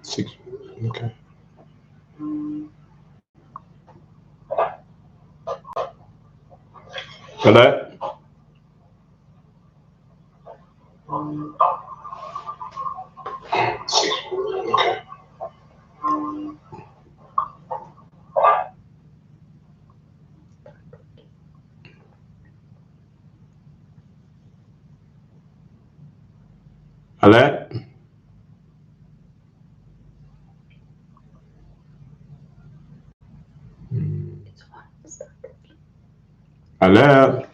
6. Okay. Hello? 6. Okay. Hello? Hello?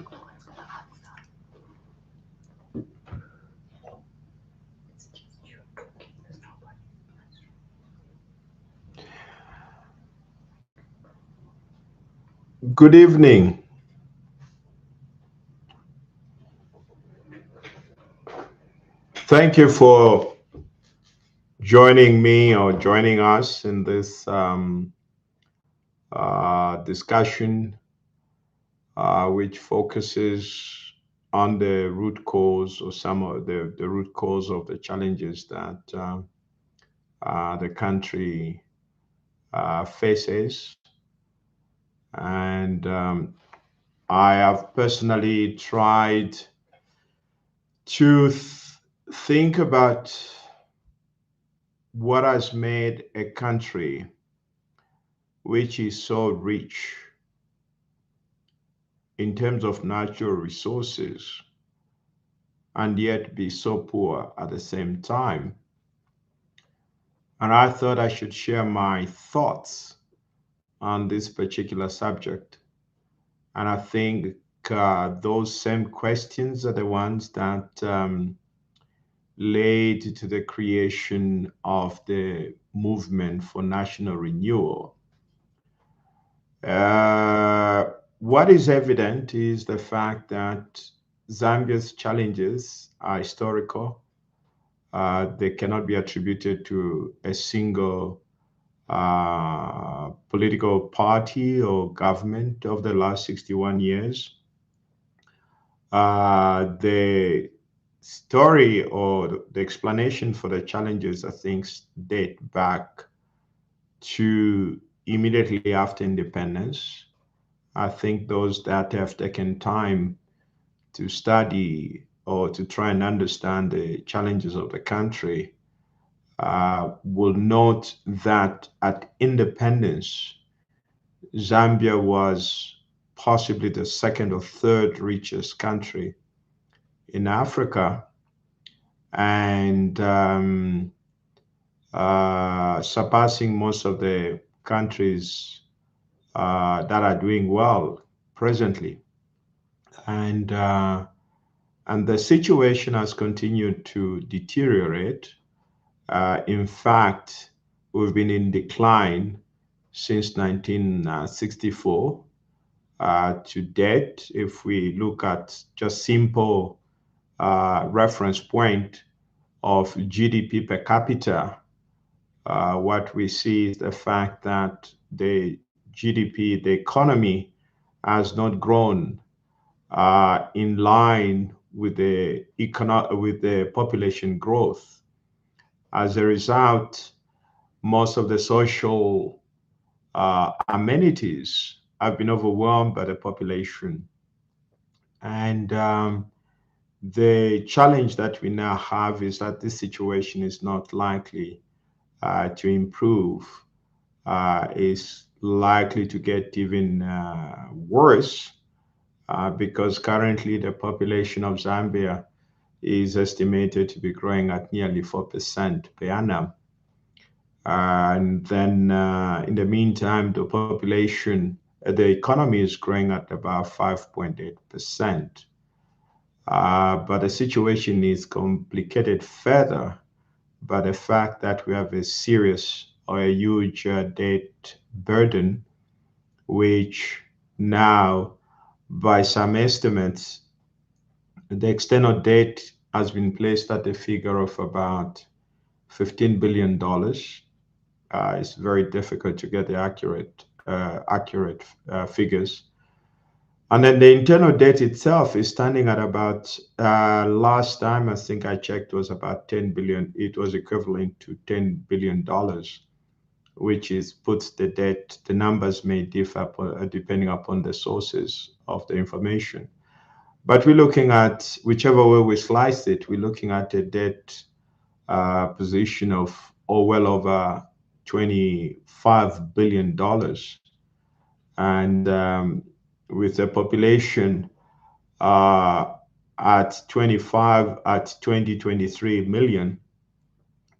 Good evening. Thank you for joining me or joining us in this discussion, which focuses on the root cause or some of the root cause of the challenges that the country faces. And I have personally tried to think about what has made a country which is so rich in terms of natural resources and yet be so poor at the same time. And I thought I should share my thoughts on this particular subject. And I think those same questions are the ones that led to the creation of the movement for national renewal. What is evident is the fact that Zambia's challenges are historical. They cannot be attributed to a single political party or government of the last 61 years. The story or the explanation for the challenges, I think, date back to immediately after independence. I think those that have taken time to study or to try and understand the challenges of the country will note that at independence, Zambia was possibly the second or third richest country in Africa and surpassing most of the countries that are doing well presently. And the situation has continued to deteriorate. In fact, we've been in decline since 1964 to date. If we look at just simple reference point of GDP per capita, what we see is the fact that the GDP, the economy, has not grown in line with with the population growth. As a result, most of the social amenities have been overwhelmed by the population. And the challenge that we now have is that this situation is not likely to improve, is likely to get even worse because currently the population of Zambia is estimated to be growing at nearly 4% per annum. And then in the meantime, the population, the economy is growing at about 5.8%. But the situation is complicated further by the fact that we have a serious or a huge debt burden, which now, by some estimates, the external debt has been placed at a figure of about $15 billion. It's very difficult to get the accurate figures. And then the internal debt itself is standing at about, last time I think I checked was about 10 billion. It was equivalent to $10 billion, which is puts the debt. The numbers may differ depending upon the sources of the information. But we're looking at, whichever way we slice it, we're looking at a debt position of well over $25 billion, and with a population uh, at 23 million,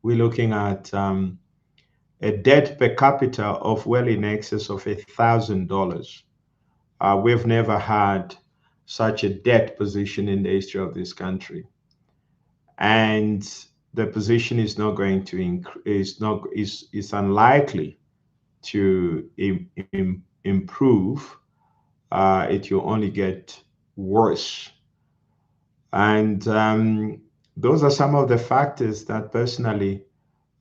we're looking at a debt per capita of well in excess of $1,000. We've never had such a debt position in the history of this country, and the position is not going to is unlikely to improve. It will only get worse. And those are some of the factors that personally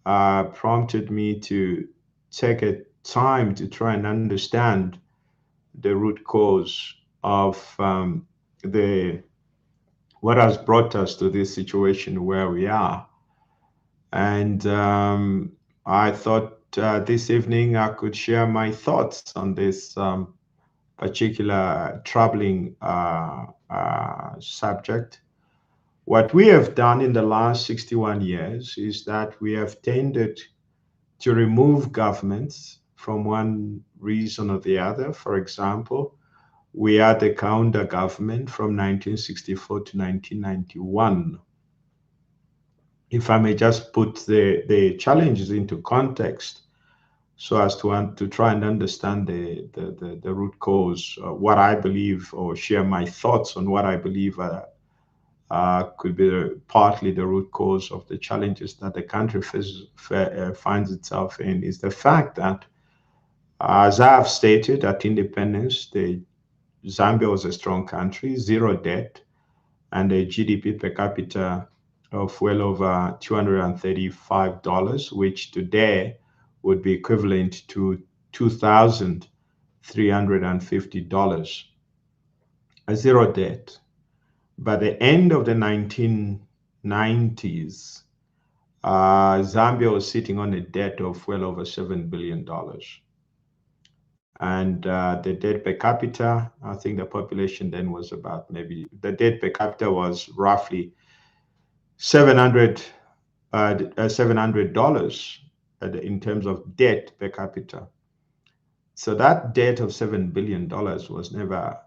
prompted me to take a time to try and understand the root cause of the what has brought us to this situation where we are. And I thought this evening I could share my thoughts on this particular troubling subject. What we have done in the last 61 years is that we have tended to remove governments from one reason or the other. For example, we had the counter government from 1964 to 1991. If I may just put the challenges into context so as to try and understand the root cause, what I believe, or share my thoughts on what I believe could be partly the root cause of the challenges that the country finds itself in, is the fact that, as I have stated, at independence, Zambia was a strong country, zero debt, and a GDP per capita of well over $235, which today would be equivalent to $2,350. A zero debt. By the end of the 1990s, Zambia was sitting on a debt of well over $7 billion. And the debt per capita, I think the population then was about, maybe the debt per capita was roughly $700 in terms of debt per capita. So that debt of $7 billion was never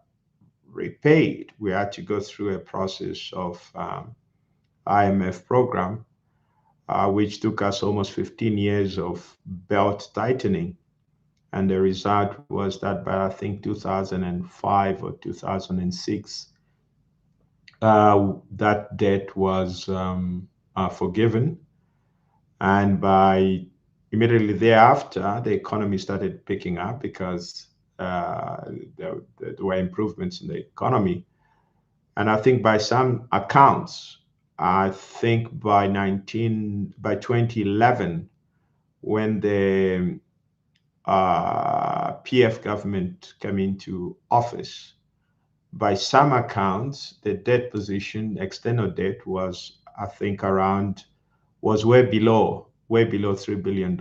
repaid. We had to go through a process of IMF program, which took us almost 15 years of belt tightening. And the result was that by, I think, 2005 or 2006, that debt was forgiven. And by immediately thereafter, the economy started picking up because there were improvements in the economy. And I think by some accounts, I think by 2011, when the PF government came into office, by some accounts, the debt position, external debt, was, I think, was way below $3 billion.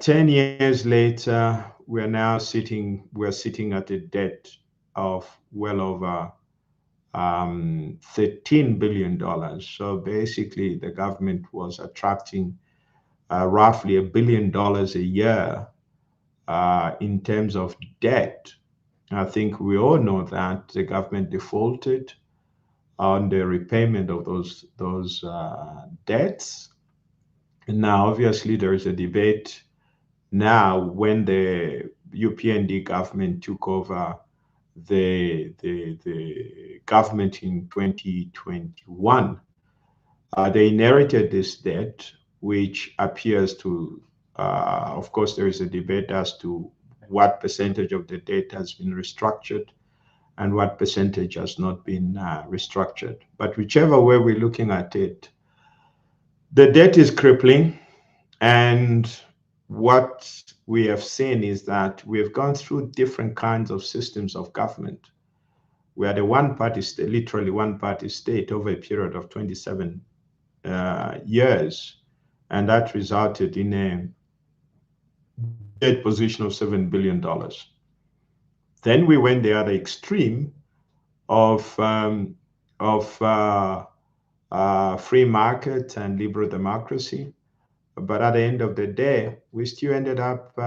10 years later, we're sitting at a debt of well over $13 billion. So basically, the government was attracting roughly $1 billion a year in terms of debt. I think we all know that the government defaulted on the repayment of those debts. And now, obviously, there is a debate now when the UPND government took over the government in 2021. They inherited this debt, which appears to, of course, there is a debate as to what percentage of the debt has been restructured and what percentage has not been restructured. But whichever way we're looking at it, the debt is crippling. And what we have seen is that we have gone through different kinds of systems of government. We had a one-party state, literally one-party state, over a period of 27 years, and that resulted in a debt position of $7 billion. Then we went the other extreme of of free market and liberal democracy, but at the end of the day, we still ended up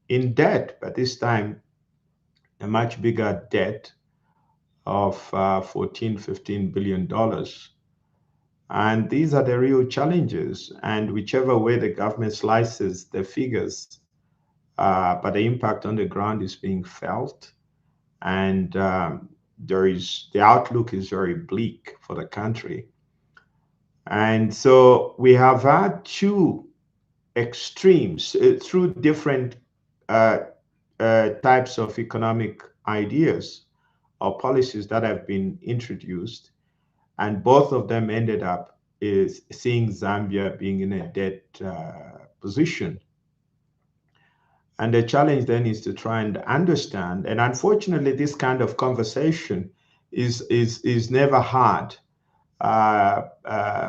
in debt, but this time a much bigger debt of 14, $15 billion. And these are the real challenges. And whichever way the government slices the figures, but the impact on the ground is being felt. And the outlook is very bleak for the country. And so we have had two extremes through different types of economic ideas or policies that have been introduced, and both of them ended up is seeing Zambia being in a debt position. And the challenge then is to try and understand, and unfortunately, this kind of conversation is never had.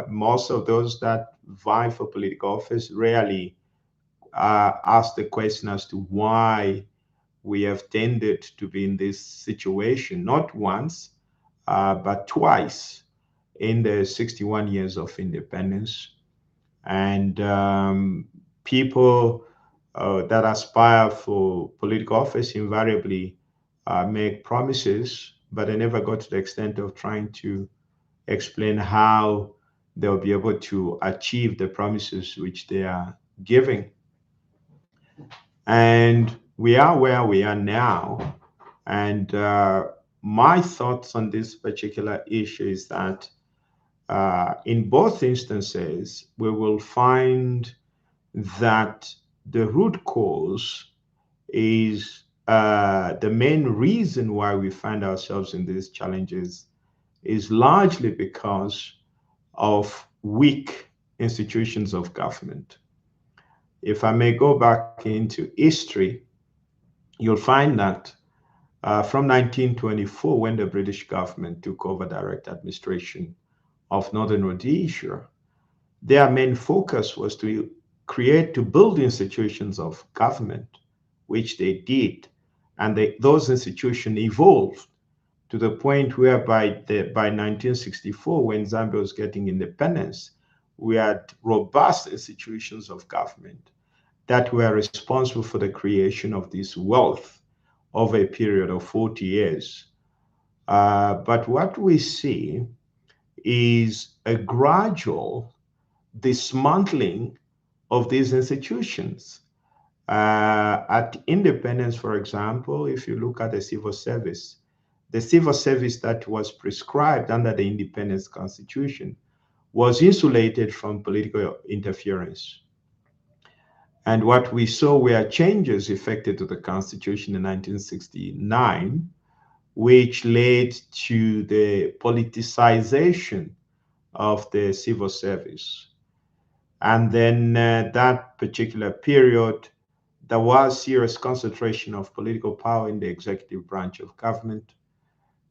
Most of those that vie for political office rarely ask the question as to why we have tended to be in this situation, not once, but twice in the 61 years of independence. And people that aspire for political office invariably make promises, but they never go to the extent of trying to explain how they'll be able to achieve the promises which they are giving. And we are where we are now. And my thoughts on this particular issue is that in both instances, we will find that the root cause is the main reason why we find ourselves in these challenges is largely because of weak institutions of government. If I may go back into history, you'll find that from 1924, when the British government took over direct administration of Northern Rhodesia, their main focus was to build institutions of government, which they did. And those institutions evolved to the point where by 1964, when Zambia was getting independence, we had robust institutions of government that were responsible for the creation of this wealth over a period of 40 years. But what we see is a gradual dismantling of these institutions. At independence, for example, if you look at the civil service that was prescribed under the Independence Constitution was insulated from political interference. And what we saw were changes effected to the Constitution in 1969, which led to the politicization of the civil service. And then that particular period, there was serious concentration of political power in the executive branch of government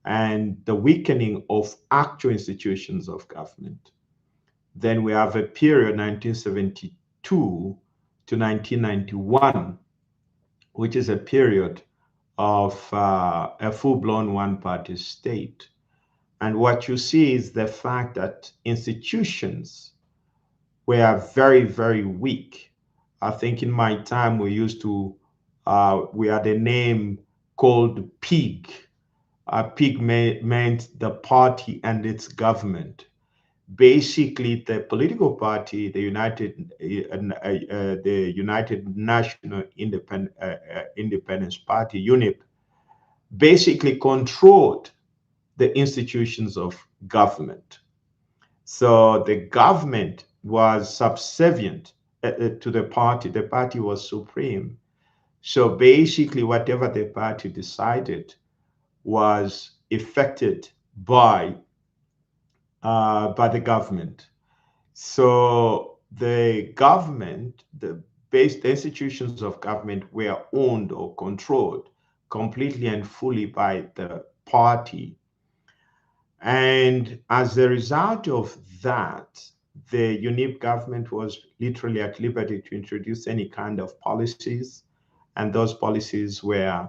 and the weakening of actual institutions of government. Then we have a period, 1972 to 1991, which is a period of a full-blown one-party state. And what you see is the fact that institutions were very, very weak. I think in my time, we had a name called PIG. PIG meant the party and its government. Basically, the political party, the United National Independence Party, UNIP, basically controlled the institutions of government. So the government was subservient to the party. The party was supreme. So basically, whatever the party decided was effected by the government. So the government, based the institutions of government were owned or controlled completely and fully by the party. And as a result of that, the UNIP government was literally at liberty to introduce any kind of policies, and those policies were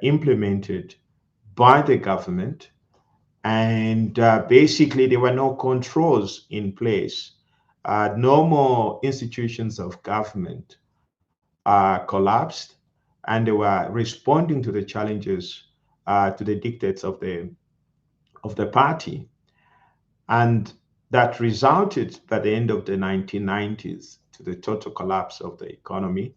implemented by the government. And basically, there were no controls in place. No more institutions of government collapsed, and they were responding to the challenges, to the dictates of the party. And that resulted by the end of the 1990s to the total collapse of the economy.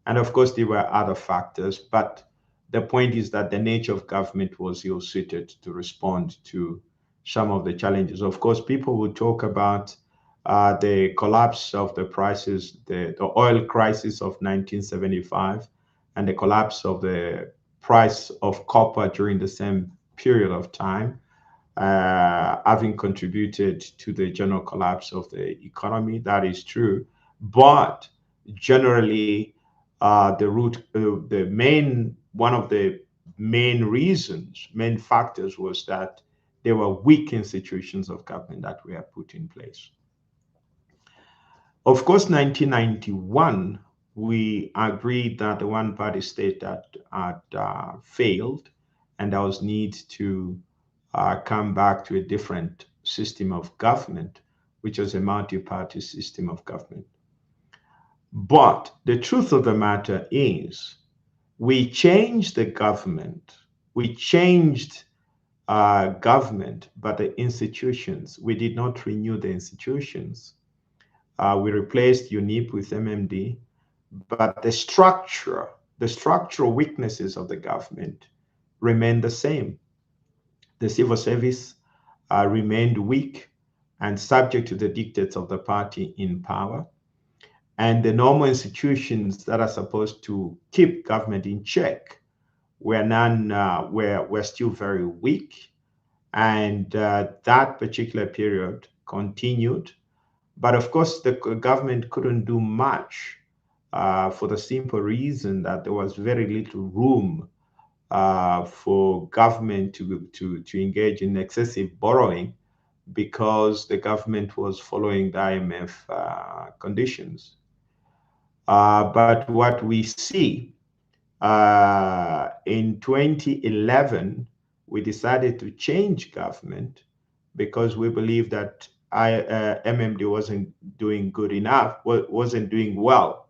And of course, there were other factors, but the point is that the nature of government was ill suited to respond to some of the challenges. Of course, people would talk about the collapse of the prices, the oil crisis of 1975, and the collapse of the price of copper during the same period of time, having contributed to the general collapse of the economy. That is true. But generally, one of the main reasons, main factors was that there were weak institutions of government that were put in place. Of course, 1991, we agreed that the one-party state had failed, and there was need to come back to a different system of government, which was a multi-party system of government. But the truth of the matter is, we changed the government. We changed government, but the institutions, we did not renew the institutions. We replaced UNIP with MMD, but the structural weaknesses of the government remained the same. The civil service remained weak and subject to the dictates of the party in power. And the normal institutions that are supposed to keep government in check were still very weak. And that particular period continued. But of course, the government couldn't do much for the simple reason that there was very little room for government to engage in excessive borrowing, because the government was following the IMF conditions. But what we see in 2011, we decided to change government because we believe that MMD wasn't doing good enough, wasn't doing well.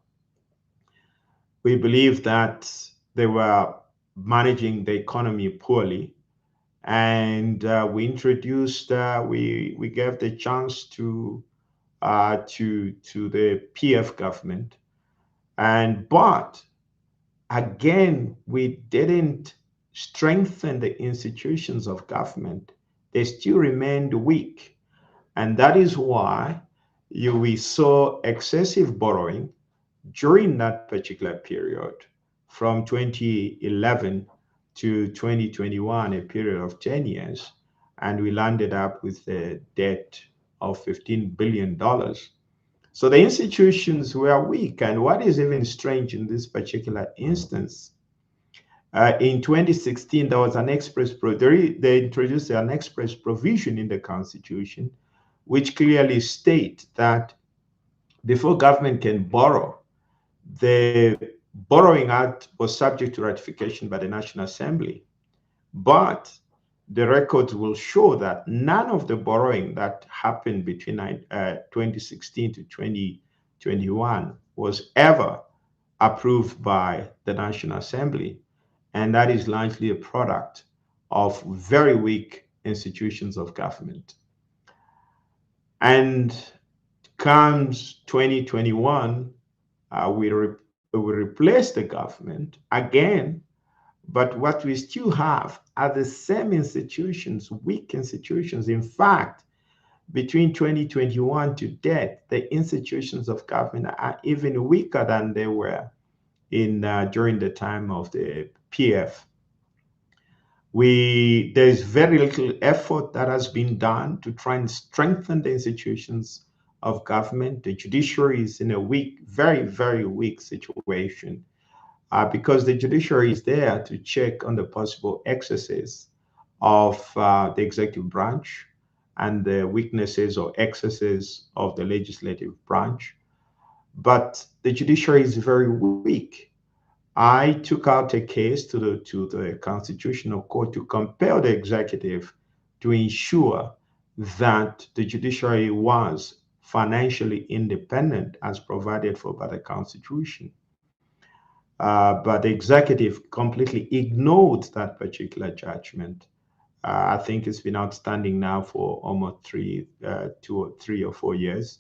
We believe that they were managing the economy poorly, and we introduced, we gave the chance to the PF government, but again, we didn't strengthen the institutions of government. They still remained weak. And that is why we saw excessive borrowing during that particular period, from 2011 to 2021, a period of 10 years. And we landed up with a debt of $15 billion. So the institutions were weak. And what is even strange in this particular instance, in 2016, there was an they introduced an express provision in the Constitution, which clearly states that before government can borrow, the Borrowing Act was subject to ratification by the National Assembly. But the records will show that none of the borrowing that happened between 2016 to 2021 was ever approved by the National Assembly. And that is largely a product of very weak institutions of government. And comes 2021, we replace the government again, but what we still have are the same institutions, weak institutions. In fact, between 2021 to date, the institutions of government are even weaker than they were during the time of the PF. There's very little effort that has been done to try and strengthen the institutions of government. The judiciary is in a weak, very, very weak situation because the judiciary is there to check on the possible excesses of the executive branch and the weaknesses or excesses of the legislative branch. But the judiciary is very weak. I took out a case to the Constitutional Court to compel the executive to ensure that the judiciary was financially independent as provided for by the Constitution. But the executive completely ignored that particular judgment. I think it's been outstanding now for almost 3 or 4 years.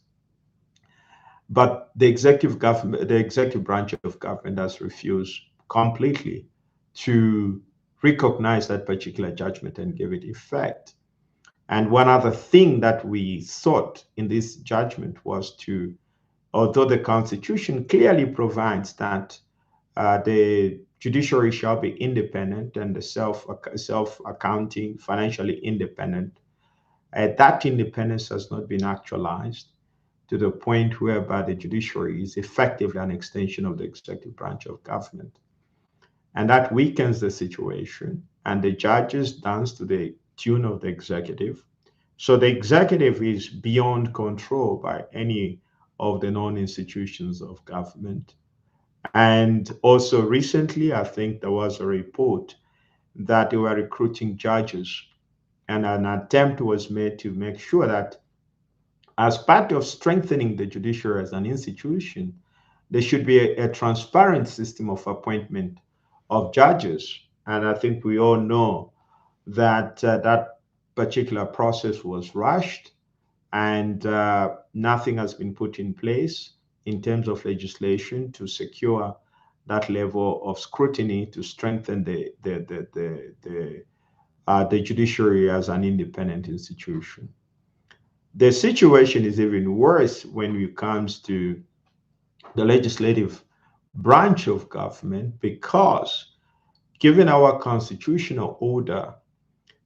But the executive branch of government has refused completely to recognize that particular judgment and give it effect. And one other thing that we sought in this judgment was to, although the Constitution clearly provides that the judiciary shall be independent and the self-accounting, financially independent, that independence has not been actualized to the point whereby the judiciary is effectively an extension of the executive branch of government. And that weakens the situation, and the judges dance to the tune of the executive. So the executive is beyond control by any of the known institutions of government. And also recently, I think there was a report that they were recruiting judges, and an attempt was made to make sure that as part of strengthening the judiciary as an institution, there should be a transparent system of appointment of judges. And I think we all know that that particular process was rushed, and nothing has been put in place in terms of legislation to secure that level of scrutiny to strengthen the judiciary as an independent institution. The situation is even worse when it comes to the legislative branch of government, because given our constitutional order,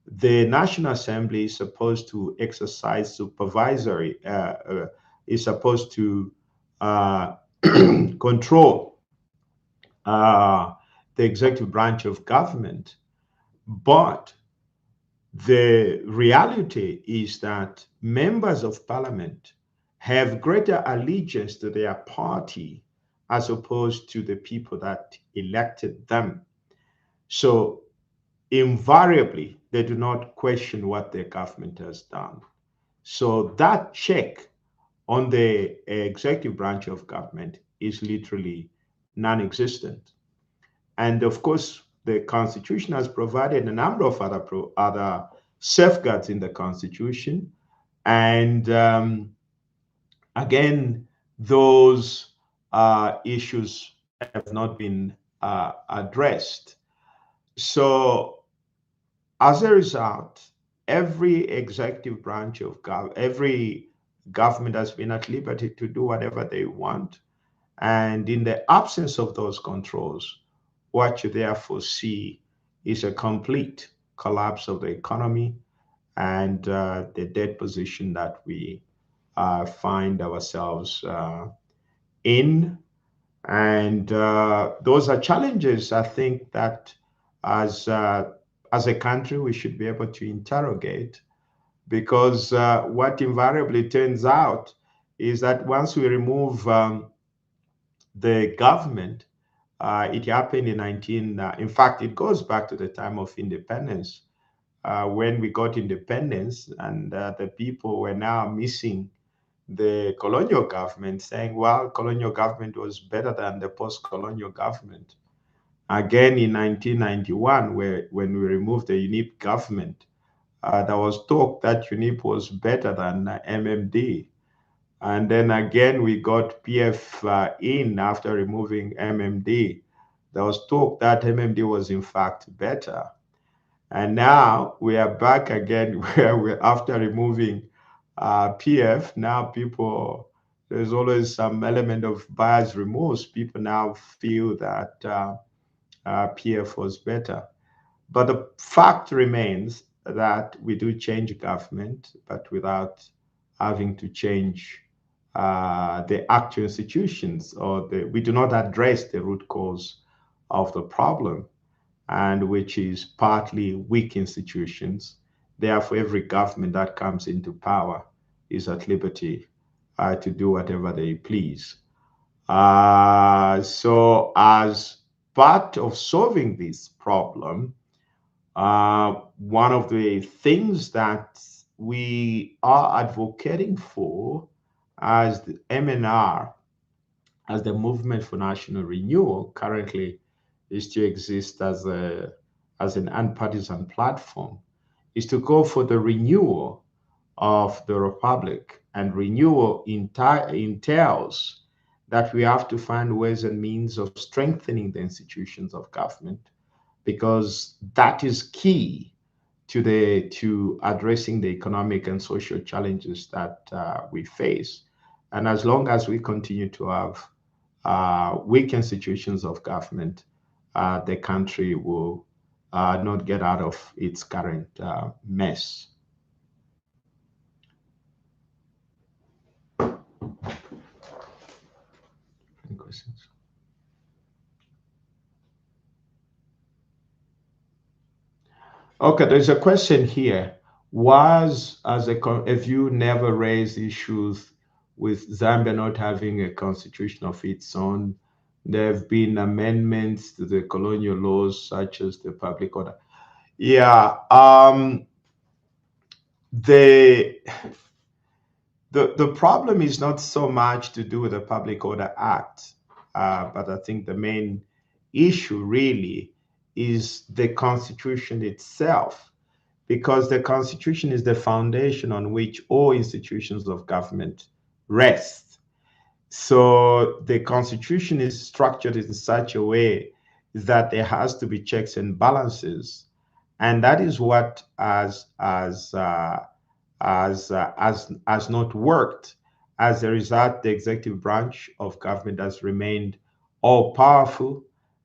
the National Assembly is supposed to exercise supervisory, is supposed to control the executive branch of government. But the reality is that members of parliament have greater allegiance to their party as opposed to the people that elected them. So invariably, they do not question what their government has done. So that check on the executive branch of government is literally non-existent. And of course, the Constitution has provided a number of other safeguards in the Constitution. And again, those issues have not been addressed. So as a result, every executive branch of every government has been at liberty to do whatever they want. And in the absence of those controls, what you therefore see is a complete collapse of the economy and the debt position that we find ourselves in. And those are challenges, I think, that as a country, we should be able to interrogate, because what invariably turns out is that once we remove the government, it happened in in fact, it goes back to the time of independence, when we got independence, and the people were now missing the colonial government, saying, well, colonial government was better than the post-colonial government. Again, in 1991, when we removed the UNIP government, there was talk that UNIP was better than MMD. And then again, we got PF in after removing MMD. There was talk that MMD was in fact better. And now we are back again where after removing PF, now there's always some element of bias remorse. People now feel that PF was better. But the fact remains that we do change government, but without having to change the actual institutions, or we do not address the root cause of the problem, and which is partly weak institutions. Therefore, every government that comes into power is at liberty to do whatever they please. So, as part of solving this problem, one of the things that we are advocating for as the MNR, as the Movement for National Renewal, currently is to exist as an unpartisan platform, is to go for the renewal of the republic. And renewal entails that we have to find ways and means of strengthening the institutions of government, because that is key to addressing the economic and social challenges that we face. And as long as we continue to have weak institutions of government, the country will not get out of its current mess. Any questions? Okay, there's a question here. Have you never raised issues with Zambia not having a constitution of its own? There have been amendments to the colonial laws, such as the public order. Yeah, the the problem is not so much to do with the Public Order Act, but I think the main issue really is the Constitution itself, because the Constitution is the foundation on which all institutions of government rest. So the Constitution is structured in such a way that there has to be checks and balances, and that is what has not worked. As a result, the executive branch of government has remained all powerful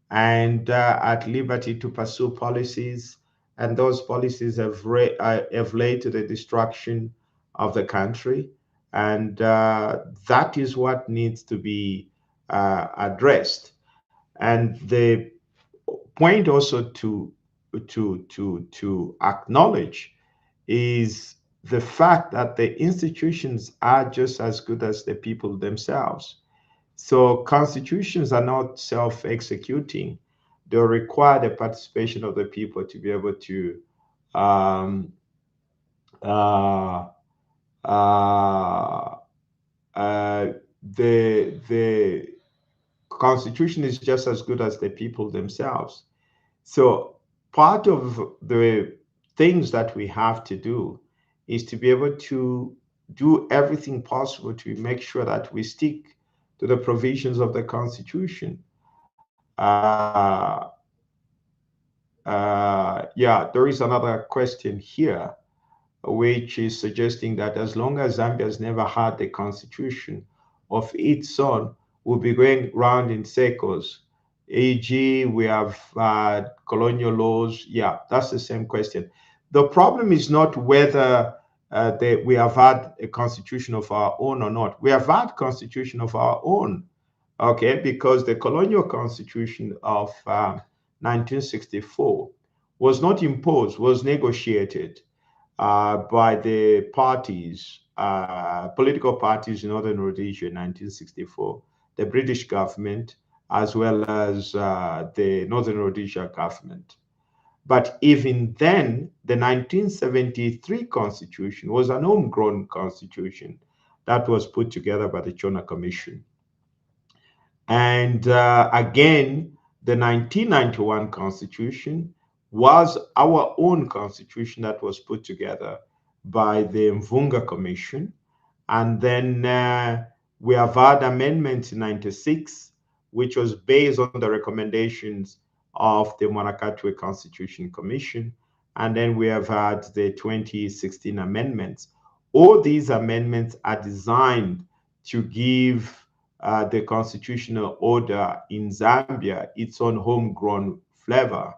and at liberty to pursue policies, and those policies have led to the destruction of the country, and that is what needs to be addressed. And the point also to acknowledge is the fact that the institutions are just as good as the people themselves. So constitutions are not self-executing. They require the participation of the people to be able to um, uh, uh, uh, the constitution is just as good as the people themselves. So part of the things that we have to do is to be able to do everything possible to make sure that we stick to the provisions of the Constitution. Yeah, there is another question here, which is suggesting that as long as Zambia has never had a constitution of its own, we'll be going round in circles. E.g., we have colonial laws. Yeah, that's the same question. The problem is not whether we have had a constitution of our own or not. We have had constitution of our own, okay, because the colonial constitution of 1964 was not imposed, was negotiated by the parties, political parties in Northern Rhodesia in 1964, the British government, as well as the Northern Rhodesia government. But even then, the 1973 constitution was an homegrown constitution that was put together by the Chona Commission. And again, the 1991 Constitution was our own constitution that was put together by the Mvunga Commission. And then we have had amendments in 96, which was based on the recommendations of the Monakatwe Constitution Commission. And then we have had the 2016 amendments. All these amendments are designed to give the constitutional order in Zambia its own homegrown flavor.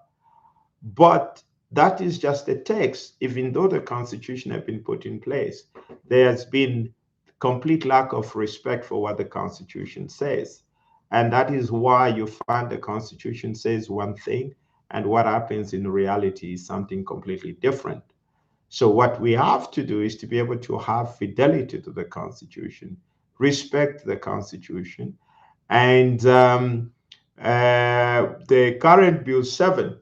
But that is just a text. Even though the constitution has been put in place, there has been complete lack of respect for what the Constitution says. And that is why you find the Constitution says one thing, and what happens in reality is something completely different. So, what we have to do is to be able to have fidelity to the Constitution, respect the Constitution, and the current Bill 7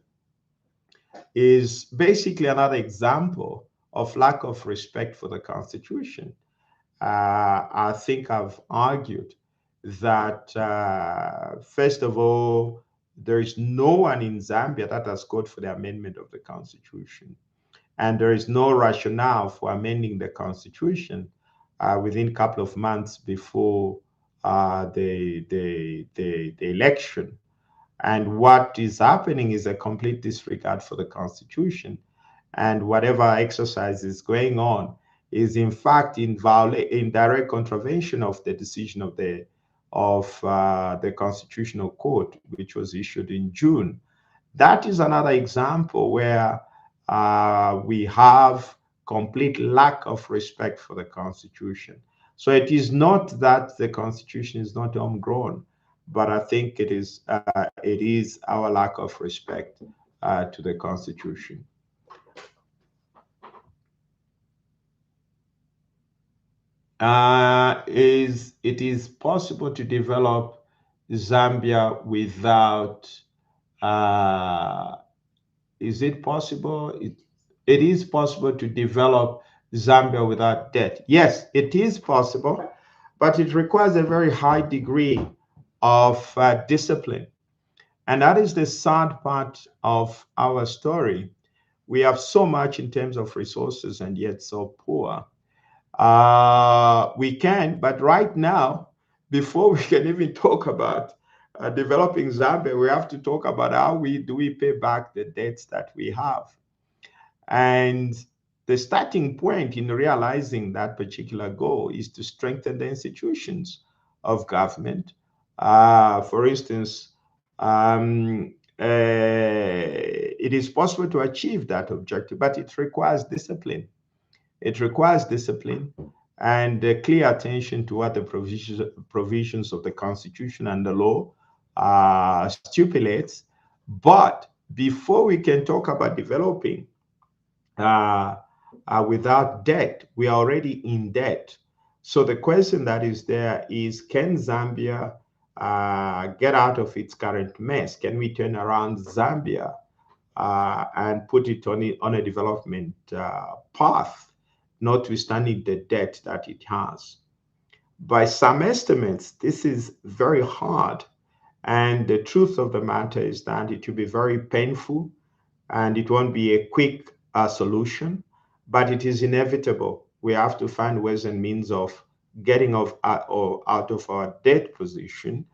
is basically another example of lack of respect for the Constitution. I think I've argued that, first of all, there is no one in Zambia that has called for the amendment of the Constitution. And there is no rationale for amending the Constitution within a couple of months before the election. And what is happening is a complete disregard for the Constitution. And whatever exercise is going on is in fact in direct contravention of the decision of the Constitutional Court, which was issued in June. That is another example where we have complete lack of respect for the Constitution. So it is not that the Constitution is not homegrown, but I think it is our lack of respect to the Constitution. It is possible to develop Zambia without is it possible? It is possible to develop Zambia without debt. Yes, it is possible, but it requires a very high degree of discipline. And that is the sad part of our story. We have so much in terms of resources and yet so poor. We can, but right now, before we can even talk about developing Zambia, we have to talk about how we pay back the debts that we have. And the starting point in realizing that particular goal is to strengthen the institutions of government. For instance, it is possible to achieve that objective, but it requires discipline. It requires discipline and clear attention to what the provisions of the Constitution and the law stipulates. But before we can talk about developing without debt, we are already in debt. So the question that is there is, can Zambia get out of its current mess? Can we turn around Zambia and put it on a development path, notwithstanding the debt that it has? By some estimates, this is very hard. And the truth of the matter is that it will be very painful and it won't be a quick solution, but it is inevitable. We have to find ways and means of getting out of our debt position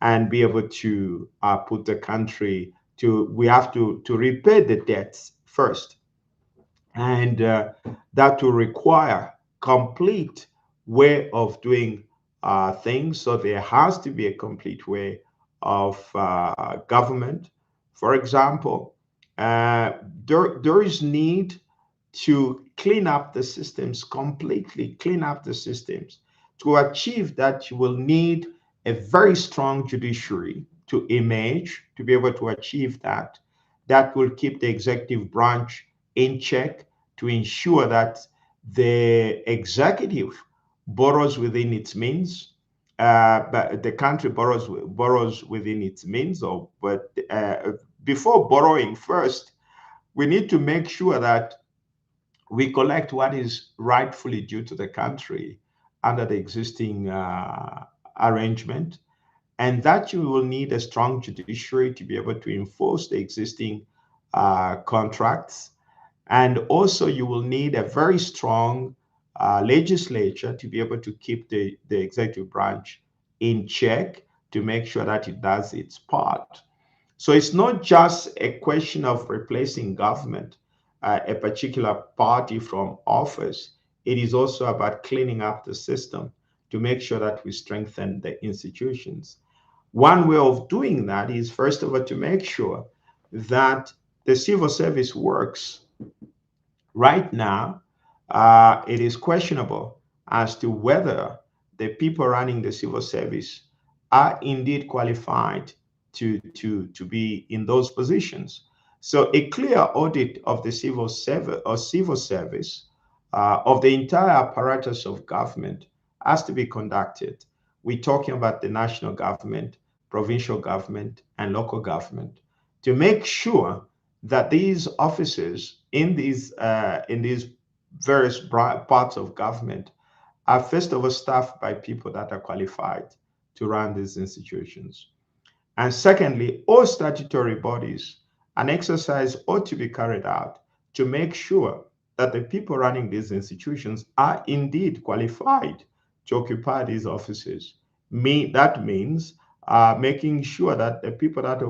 and be able to put the country we have to repay the debts first. And that will require complete way of doing things. So there has to be a complete way of government. For example, there is need to clean up the systems, completely clean up the systems. To achieve that, you will need a very strong judiciary to emerge, to be able to achieve that. That will keep the executive branch in check to ensure that the executive borrows within its means, but the country borrows within its means. But before borrowing first, we need to make sure that we collect what is rightfully due to the country under the existing arrangement, and that you will need a strong judiciary to be able to enforce the existing contracts. And also you will need a very strong legislature to be able to keep the executive branch in check to make sure that it does its part. So it's not just a question of replacing government, a particular party from office. It is also about cleaning up the system to make sure that we strengthen the institutions. One way of doing that is, first of all, to make sure that the civil service works. Right now, it is questionable as to whether the people running the civil service are indeed qualified to be in those positions. So a clear audit of the civil service or civil service of the entire apparatus of government has to be conducted. We're talking about the national government, provincial government, and local government to make sure that these officers in these various parts of government are first of all staffed by people that are qualified to run these institutions. And secondly, all statutory bodies, an exercise ought to be carried out to make sure that the people running these institutions are indeed qualified to occupy these offices. That means making sure that the people that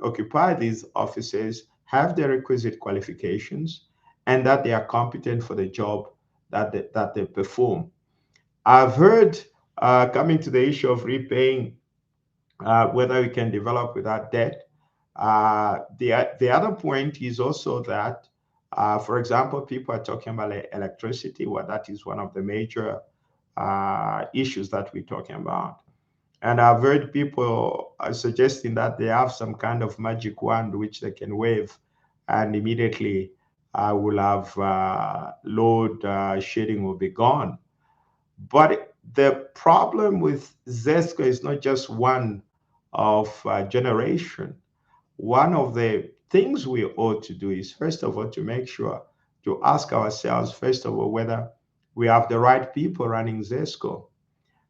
occupy these offices have the requisite qualifications and that they are competent for the job that they perform. I've heard, coming to the issue of repaying, whether we can develop without debt. The other point is also that, for example, people are talking about electricity. Well, that is one of the major issues that we're talking about. And I've heard people suggesting that they have some kind of magic wand which they can wave, and immediately will have load shedding will be gone. But the problem with ZESCO is not just one of generation. One of the things we ought to do is, first of all, to make sure to ask ourselves, first of all, whether we have the right people running ZESCO.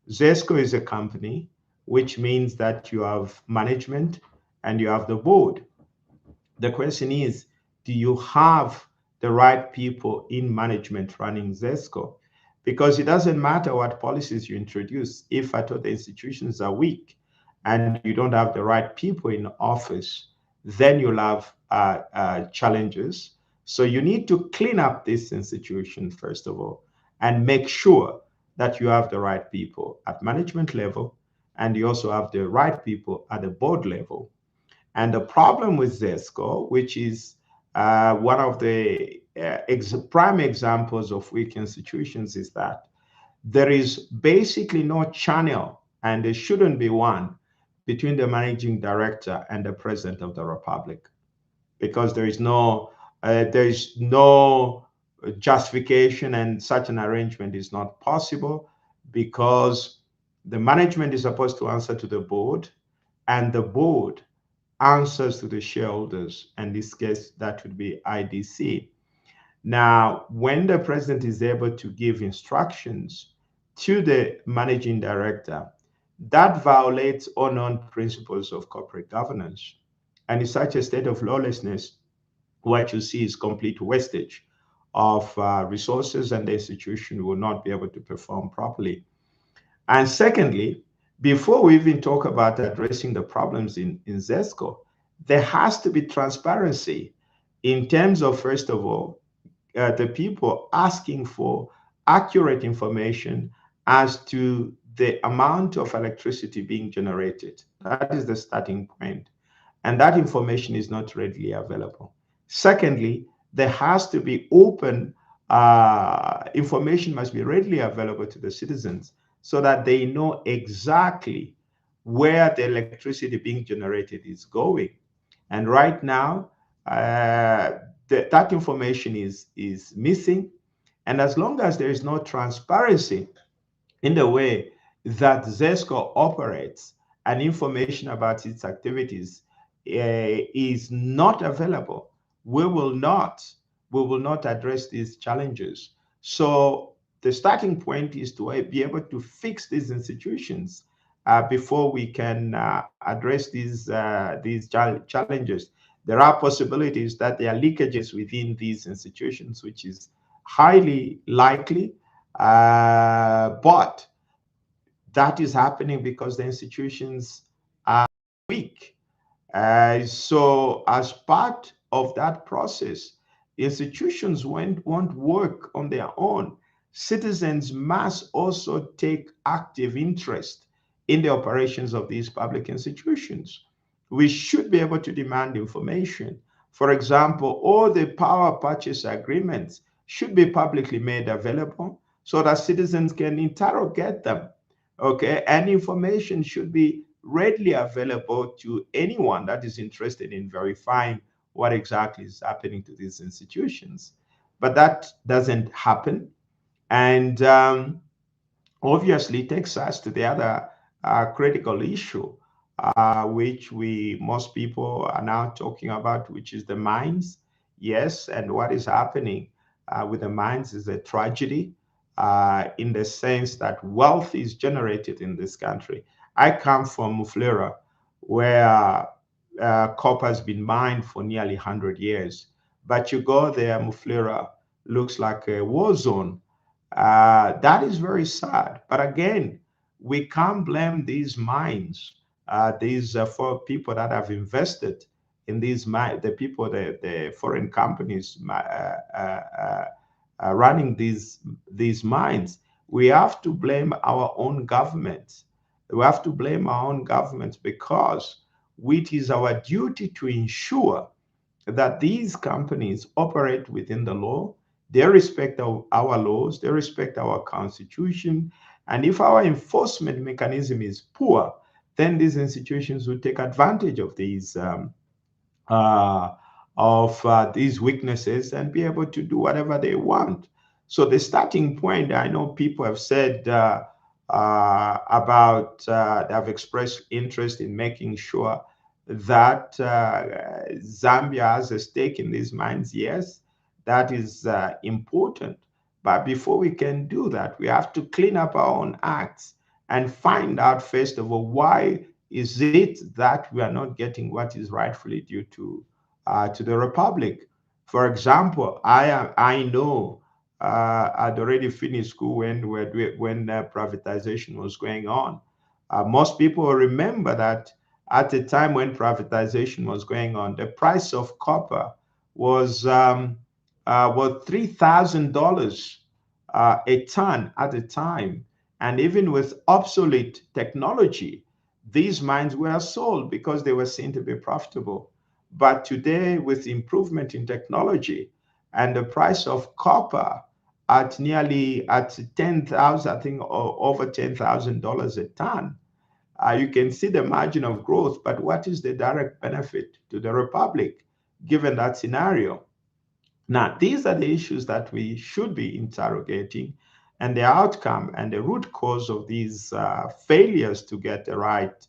ZESCO is a company, which means that you have management and you have the board. The question is, do you have the right people in management running ZESCO? Because it doesn't matter what policies you introduce if at all the institutions are weak and you don't have the right people in office, then you'll have challenges. So you need to clean up this institution, first of all, and make sure that you have the right people at management level and you also have the right people at the board level. And the problem with ZESCO, which is one of the prime examples of weak institutions, is that there is basically no channel, and there shouldn't be one, between the managing director and the president of the republic, because there is no justification, and such an arrangement is not possible because the management is supposed to answer to the board, and the board answers to the shareholders. In this case, that would be IDC. Now, when the president is able to give instructions to the managing director, that violates all known principles of corporate governance. And in such a state of lawlessness, what you see is complete wastage of resources, and the institution will not be able to perform properly. And secondly, before we even talk about addressing the problems in ZESCO, there has to be transparency in terms of, first of all, the people asking for accurate information as to the amount of electricity being generated. That is the starting point. And that information is not readily available. Secondly, there has to be open information must be readily available to the citizens so that they know exactly where the electricity being generated is going. And right now, that information is missing. And as long as there is no transparency in the way that ZESCO operates and information about its activities is not available, we will not address these challenges. So the starting point is to be able to fix these institutions before we can address these challenges. There are possibilities that there are leakages within these institutions, which is highly likely, but that is happening because the institutions are weak. So as part of that process, institutions won't work on their own. Citizens must also take active interest in the operations of these public institutions. We should be able to demand information. For example, all the power purchase agreements should be publicly made available so that citizens can interrogate them. Okay, and information should be readily available to anyone that is interested in verifying what exactly is happening to these institutions. But that doesn't happen. And obviously takes us to the other critical issue, which we most people are now talking about, which is the mines. Yes, and what is happening with the mines is a tragedy in the sense that wealth is generated in this country. I come from Muflera, where copper has been mined for nearly 100 years. But you go there, Muflera looks like a war zone. That is very sad. But again, we can't blame these mines, these for people that have invested in these mines, the people, the foreign companies running these mines. We have to blame our own governments. We have to blame our own governments because it is our duty to ensure that these companies operate within the law. They respect our laws, they respect our constitution. And if our enforcement mechanism is poor, then these institutions will take advantage uh, of these weaknesses and be able to do whatever they want. So the starting point, I know people have said they have expressed interest in making sure that Zambia has a stake in these mines. Yes, that is important. But before we can do that, we have to clean up our own acts and find out, first of all, why is it that we are not getting what is rightfully due to the republic? For example, I know I'd already finished school when privatization was going on. Most people remember that at the time when privatization was going on, the price of copper was $3,000 a ton at the time, and even with obsolete technology, these mines were sold because they were seen to be profitable. But today, with improvement in technology and the price of copper at 10,000, I think, or over $10,000 a ton, you can see the margin of growth. But what is the direct benefit to the republic given that scenario? Now, these are the issues that we should be interrogating, and the outcome and the root cause of these failures to get the right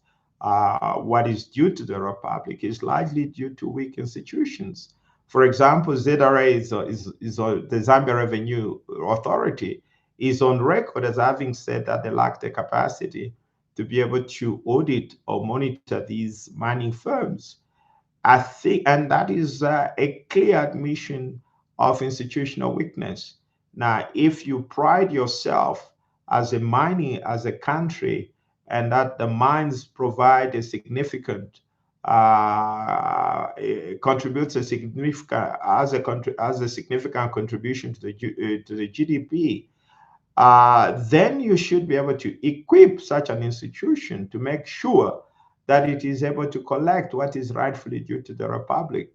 what is due to the republic is largely due to weak institutions. For example, ZRA the Zambia Revenue Authority is on record as having said that they lack the capacity to be able to audit or monitor these mining firms. I think, and that is a clear admission of institutional weakness. Now, if you pride yourself as a country, and that the mines provide a significant, contributes a significant as a significant contribution to the GDP, then you should be able to equip such an institution to make sure that it is able to collect what is rightfully due to the republic.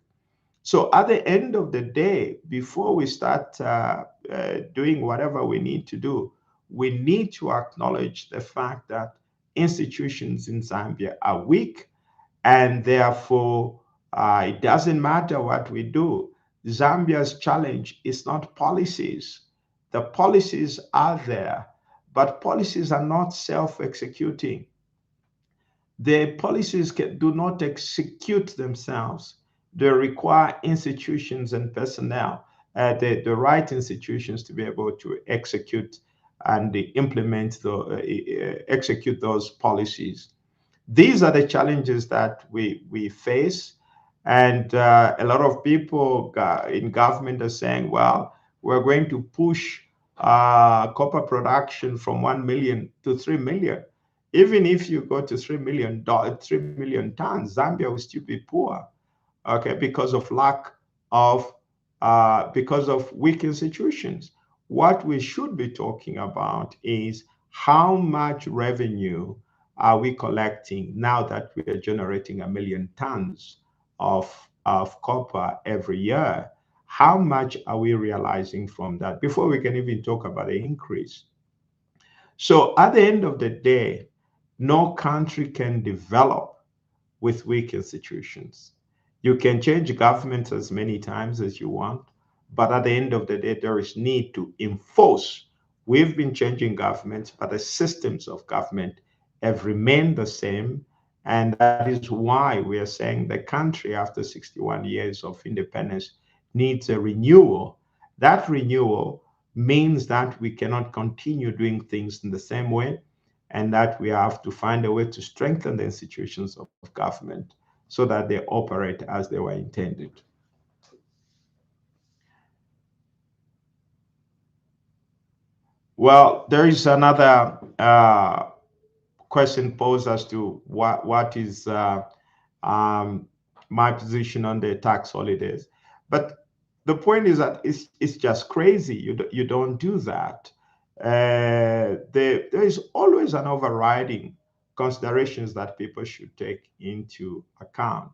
So at the end of the day, before we start doing whatever we need to do, we need to acknowledge the fact that institutions in Zambia are weak, and therefore it doesn't matter what we do. Zambia's challenge is not policies. The policies are there, but policies are not self-executing. The policies do not execute themselves. They require institutions and personnel, the right institutions to be able to execute and execute those policies. These are the challenges that we face. And a lot of people in government are saying, well, we're going to push copper production from 1 million to 3 million. Even if you go to 3 million tons, Zambia will still be poor, okay, because of weak institutions. What we should be talking about is how much revenue are we collecting now that we are generating 1 million tons of copper every year? How much are we realizing from that before we can even talk about the increase? So at the end of the day, no country can develop with weak institutions. You can change governments as many times as you want, but at the end of the day, there is need to enforce. We've been changing governments, but the systems of government have remained the same. And that is why we are saying the country, after 61 years of independence, needs a renewal. That renewal means that we cannot continue doing things in the same way, and that we have to find a way to strengthen the institutions of government so that they operate as they were intended. Well, there is another question posed as to what is um, my position on the tax holidays. But the point is that it's just crazy. You don't do that. There is always an overriding considerations that people should take into account,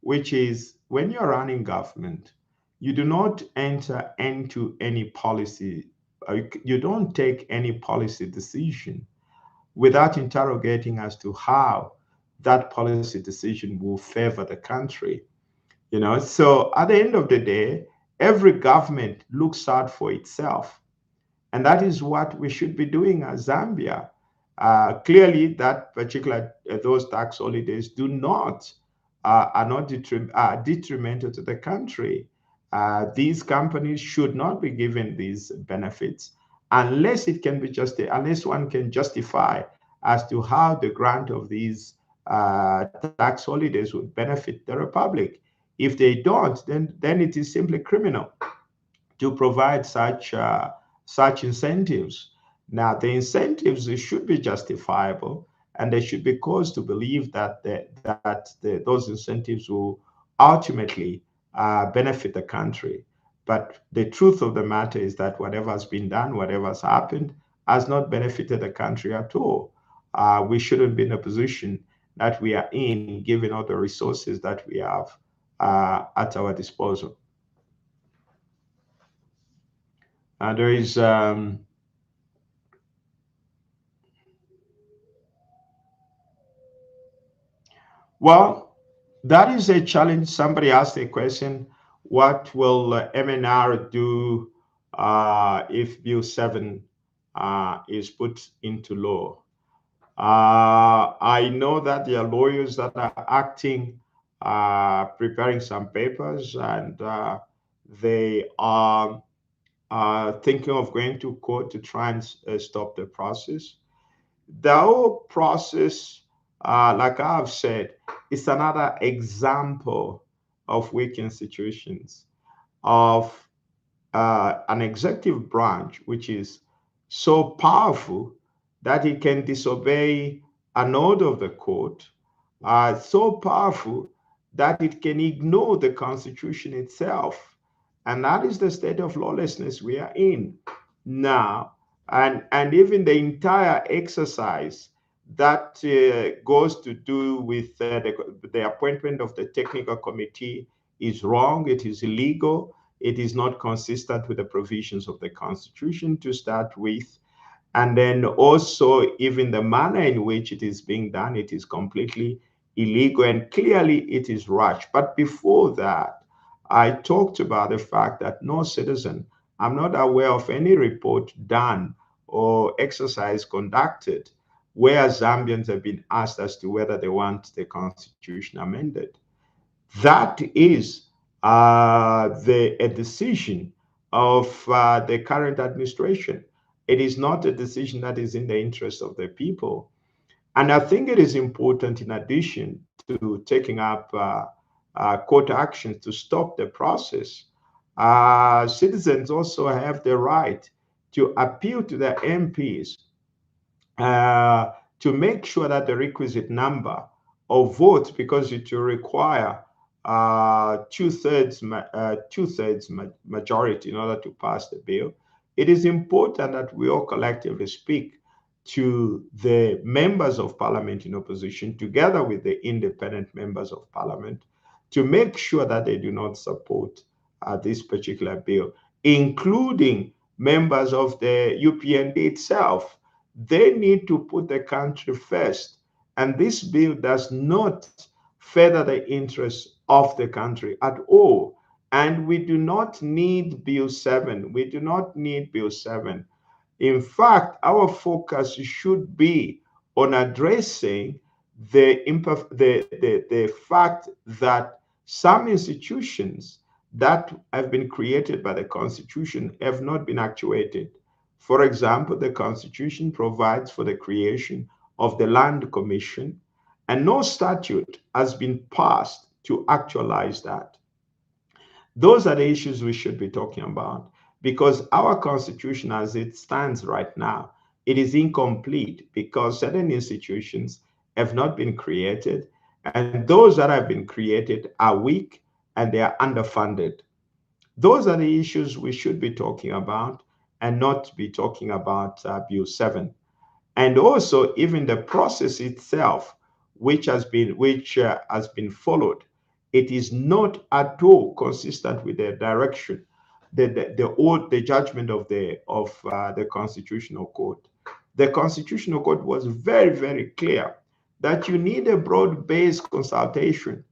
which is when you're running government, you do not enter into any policy, you don't take any policy decision without interrogating as to how that policy decision will favor the country. So at the end of the day, every government looks out for itself, and that is what we should be doing as Zambia. Clearly, that particular those tax holidays do not are not detrimental to the country. These companies should not be given these benefits unless it can be just unless one can justify as to how the grant of these tax holidays would benefit the republic. If they don't, then it is simply criminal to provide such incentives. Now, the incentives they should be justifiable, and there should be cause to believe that those incentives will ultimately benefit the country. But the truth of the matter is that whatever has been done, whatever has happened, has not benefited the country at all. We shouldn't be in a position that we are in, given all the resources that we have at our disposal. There is Well, that is a challenge. Somebody asked a question: what will MNR do if Bill 7 is put into law? I know that there are lawyers that are acting, preparing some papers, and they are thinking of going to court to try and stop the process. The whole process, like I've said, is another example of weak institutions, of an executive branch which is so powerful that it can disobey an order of the court, so powerful that it can ignore the Constitution itself. And that is the state of lawlessness we are in now. And even the entire exercise that goes to do with the appointment of the technical committee is wrong. It is illegal. It is not consistent with the provisions of the Constitution to start with. And then also, even the manner in which it is being done, it is completely illegal, and clearly it is rushed. But before that, I talked about the fact that no citizen, I'm not aware of any report done or exercise conducted where Zambians have been asked as to whether they want the Constitution amended. That is a decision of the current administration. It is not a decision that is in the interest of the people. And I think it is important, in addition to taking up court actions to stop the process, citizens also have the right to appeal to their MPs to make sure that the requisite number of votes, because it will require two-thirds majority in order to pass the bill. It is important that we all collectively speak to the members of parliament in opposition, together with the independent members of parliament, to make sure that they do not support this particular bill, including members of the UPND itself. They need to put the country first. And this bill does not further the interests of the country at all. And we do not need Bill 7. We do not need Bill 7. In fact, our focus should be on addressing the fact that some institutions that have been created by the Constitution have not been actuated. For example, the Constitution provides for the creation of the Land Commission, and no statute has been passed to actualize that. Those are the issues we should be talking about, because our constitution as it stands right now, it is incomplete because certain institutions have not been created, and those that have been created are weak and they are underfunded. Those are the issues we should be talking about and not be talking about Bill 7. And also even the process itself, which has been followed, it is not at all consistent with the direction, the judgment of the Constitutional Court. The Constitutional Court was very, very clear that you need a broad-based consultation,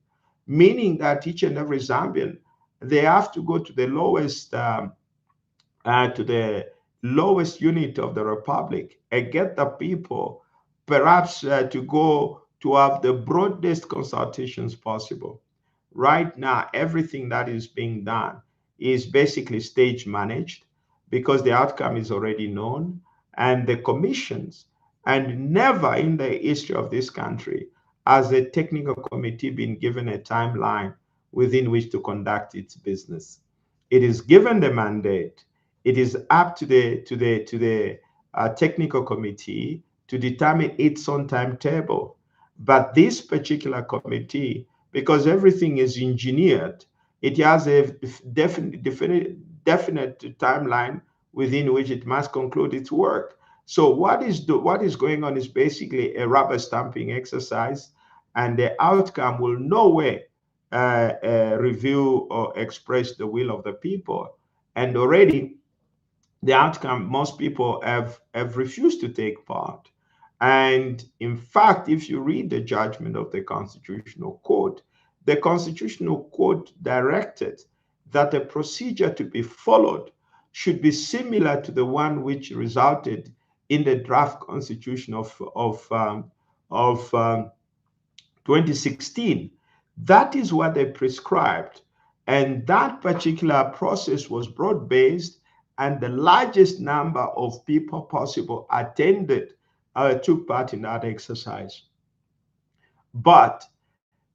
meaning that each and every Zambian, they have to go to the lowest unit of the republic and get the people perhaps to go to have the broadest consultations possible. Right now, everything that is being done is basically stage managed because the outcome is already known, and the commissions, and never in the history of this country has a technical committee been given a timeline within which to conduct its business. It is given the mandate. It is up to the technical committee to determine its own timetable. But this particular committee, because everything is engineered, it has a definite timeline within which it must conclude its work. So what is going on is basically a rubber stamping exercise, and the outcome will no way reveal or express the will of the people. And already the outcome, most people have refused to take part. And in fact, if you read the judgment of the Constitutional Court, the Constitutional Court directed that the procedure to be followed should be similar to the one which resulted in the draft constitution of 2016. That is what they prescribed. And that particular process was broad based, and the largest number of people possible took part in that exercise. But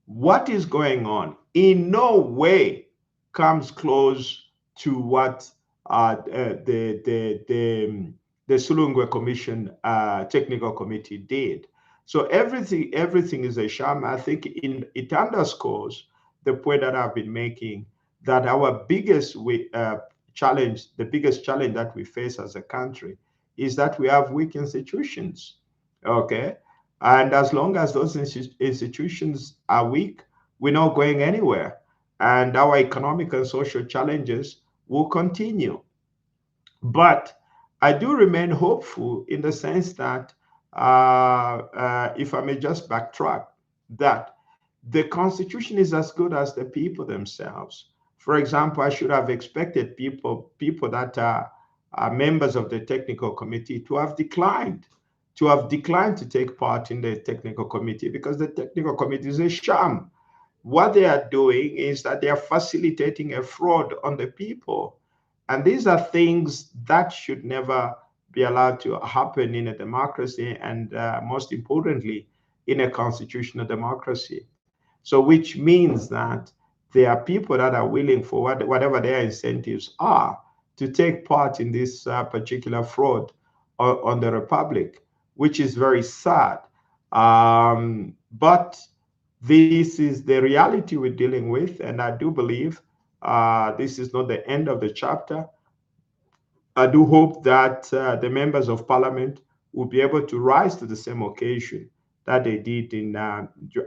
what is going on in no way comes close to what the Sulungwe Commission Technical Committee did. So everything is a sham. I think it underscores the point that I've been making, that our biggest challenge, the biggest challenge that we face as a country, is that we have weak institutions. Okay, and as long as those institutions are weak, we're not going anywhere, and our economic and social challenges will continue. But I do remain hopeful in the sense that, if I may just backtrack, that the Constitution is as good as the people themselves. For example, I should have expected people that are members of the technical committee to take part in the technical committee, because the technical committee is a sham. What they are doing is that they are facilitating a fraud on the people. And these are things that should never be allowed to happen in a democracy, and most importantly, in a constitutional democracy. So, which means that there are people that are willing, for whatever their incentives are, to take part in this particular fraud on the republic, which is very sad. But this is the reality we're dealing with, and I do believe this is not the end of the chapter. I do hope that the members of parliament will be able to rise to the same occasion that they did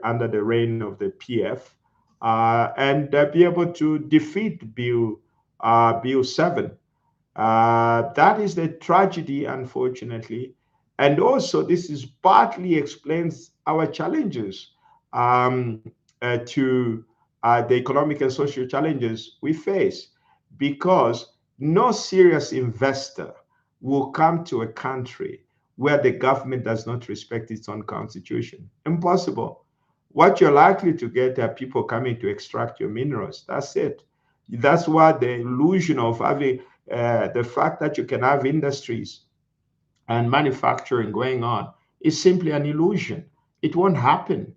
under the reign of the PF, and be able to defeat Bill 7. That is the tragedy, unfortunately. And also, this is partly explains our challenges to the economic and social challenges we face, because no serious investor will come to a country where the government does not respect its own constitution. Impossible. What you're likely to get are people coming to extract your minerals. That's it. That's why the illusion of having the fact that you can have industries and manufacturing going on is simply an illusion. It won't happen.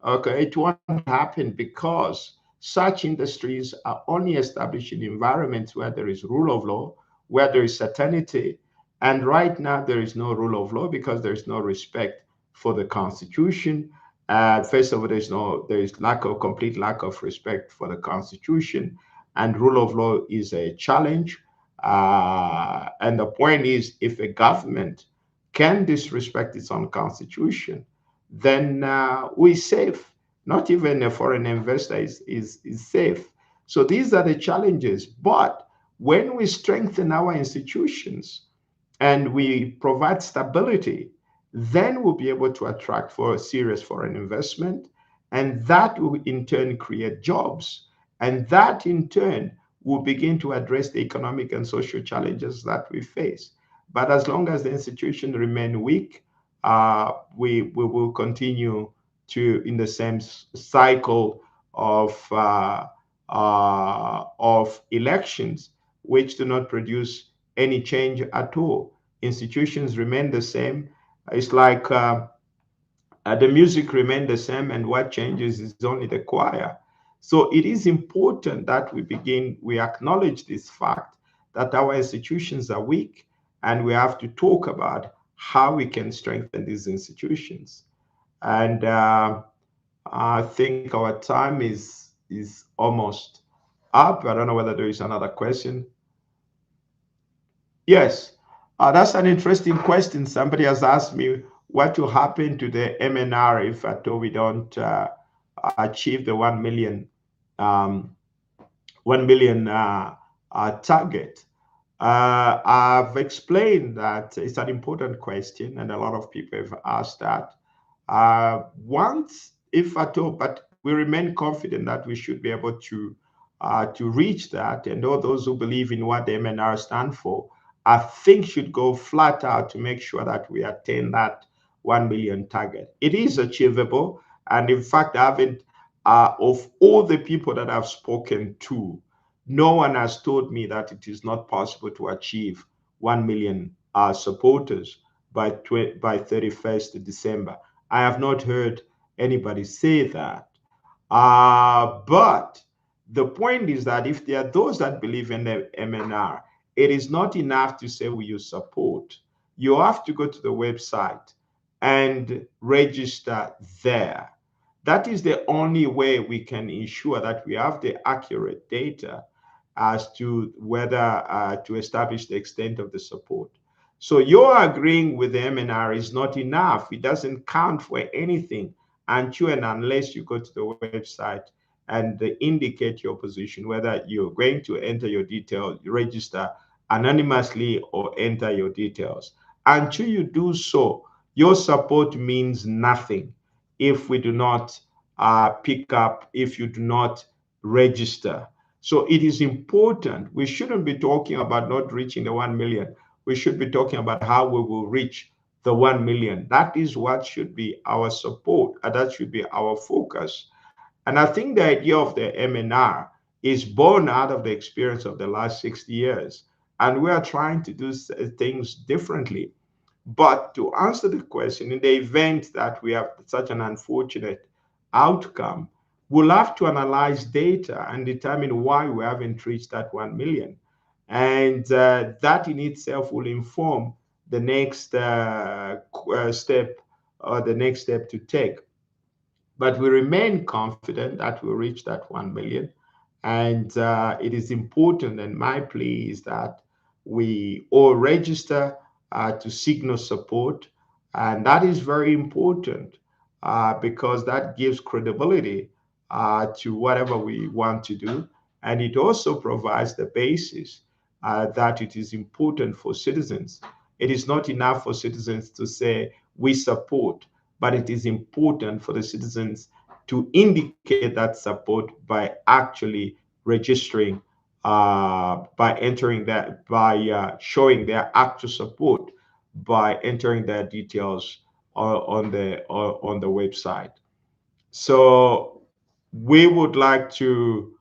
Okay, it won't happen because such industries are only established in environments where there is rule of law, where there is certainty. And right now, there is no rule of law because there is no respect for the Constitution. First of all, there is complete lack of respect for the Constitution, and rule of law is a challenge. And the point is, if a government can disrespect its own constitution, then we're safe. Not even a foreign investor is safe. So these are the challenges. But when we strengthen our institutions and we provide stability, then we'll be able to attract for serious foreign investment. And that will in turn create jobs. And that in turn will begin to address the economic and social challenges that we face. But as long as the institutions remain weak, we will continue to in the same cycle of elections, which do not produce any change at all. Institutions remain the same. It's like the music remains the same, and what changes is only the choir. So it is important that we acknowledge this fact that our institutions are weak, and we have to talk about how we can strengthen these institutions. And I think our time is almost up. I don't know whether there is another question. Yes, that's an interesting question. Somebody has asked me what will happen to the MNR if at all we don't achieve the um, 1 million target. I've explained that it's an important question, and a lot of people have asked that. Once, if at all, but we remain confident that we should be able to reach that. And all those who believe in what the MNR stand for, I think should go flat out to make sure that we attain that 1 million target. It is achievable. And in fact, I haven't, of all the people that I've spoken to, no one has told me that it is not possible to achieve 1 million supporters by 31st December. I have not heard anybody say that. But the point is that if there are those that believe in the MNR, it is not enough to say we use support. You have to go to the website and register there. That is the only way we can ensure that we have the accurate data as to whether to establish the extent of the support. So you're agreeing with the MNR is not enough. It doesn't count for anything until and unless you go to the website and indicate your position, whether you're going to enter your details, register anonymously or enter your details. Until you do so, your support means nothing if we do not pick up, if you do not register. So it is important. We shouldn't be talking about not reaching the 1 million. We should be talking about how we will reach the 1 million. That is what should be our support, and that should be our focus. And I think the idea of the MNR is born out of the experience of the last 60 years. And we are trying to do things differently. But to answer the question, in the event that we have such an unfortunate outcome, we'll have to analyze data and determine why we haven't reached that 1 million. And that in itself will inform the next step or the next step to take. But we remain confident that we'll reach that 1 million. And it is important, and my plea is that we all register to signal support. And that is very important because that gives credibility to whatever we want to do. And it also provides the basis that it is important for citizens. It is not enough for citizens to say we support, but it is important for the citizens to indicate that support by actually registering, by entering that, by showing their actual support, by entering their details on the website. So we would like to,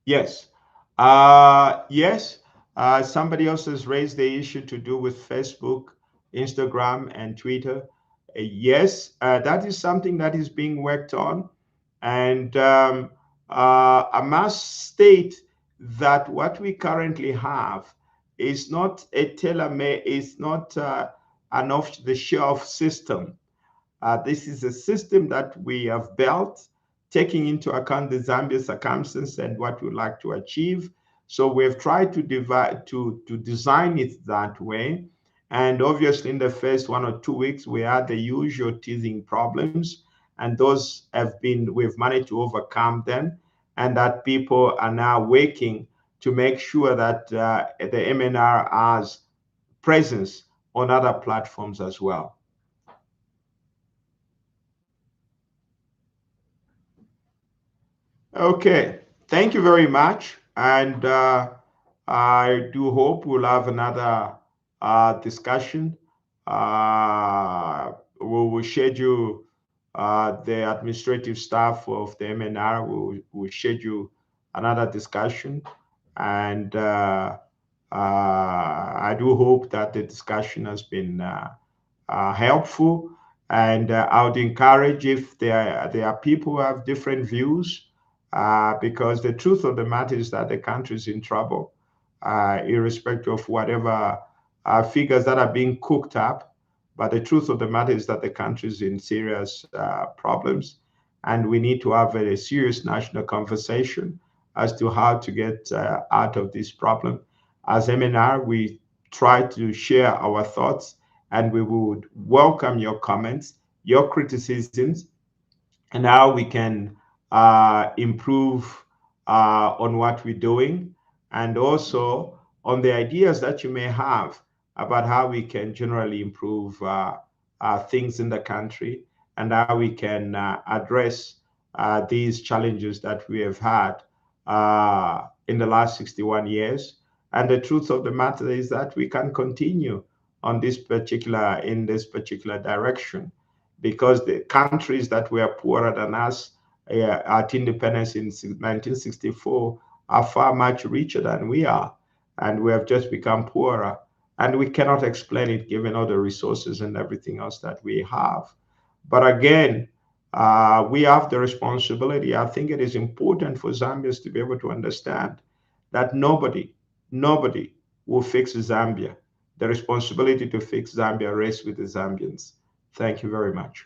yes, yes. Somebody else has raised the issue to do with Facebook, Instagram, and Twitter. Yes, that is something that is being worked on. And I must state that what we currently have is not a tailor-made, is not an off-the-shelf system. This is a system that we have built, taking into account the Zambia circumstances and what we'd like to achieve. So we've tried to design it that way. And obviously, in the first 1 or 2 weeks, we had the usual teething problems, and those we've managed to overcome them, and that people are now working to make sure that the MNR has presence on other platforms as well. Okay, thank you very much. And I do hope we'll have another discussion. We will schedule the administrative staff of the MNR, will schedule another discussion. And I do hope that the discussion has been helpful. And I would encourage, if there are people who have different views, because the truth of the matter is that the country is in trouble, irrespective of whatever figures that are being cooked up. But the truth of the matter is that the country is in serious problems, and we need to have a serious national conversation as to how to get out of this problem. As MNR, we try to share our thoughts, and we would welcome your comments, your criticisms, and how we can improve on what we're doing, and also on the ideas that you may have about how we can generally improve things in the country, and how we can address these challenges that we have had in the last 61 years. And the truth of the matter is that we can continue in this particular direction, because the countries that were poorer than us at independence in 1964 are far much richer than we are, and we have just become poorer. And we cannot explain it given all the resources and everything else that we have. But again, we have the responsibility. I think it is important for Zambians to be able to understand that nobody will fix Zambia. The responsibility to fix Zambia rests with the Zambians. Thank you very much.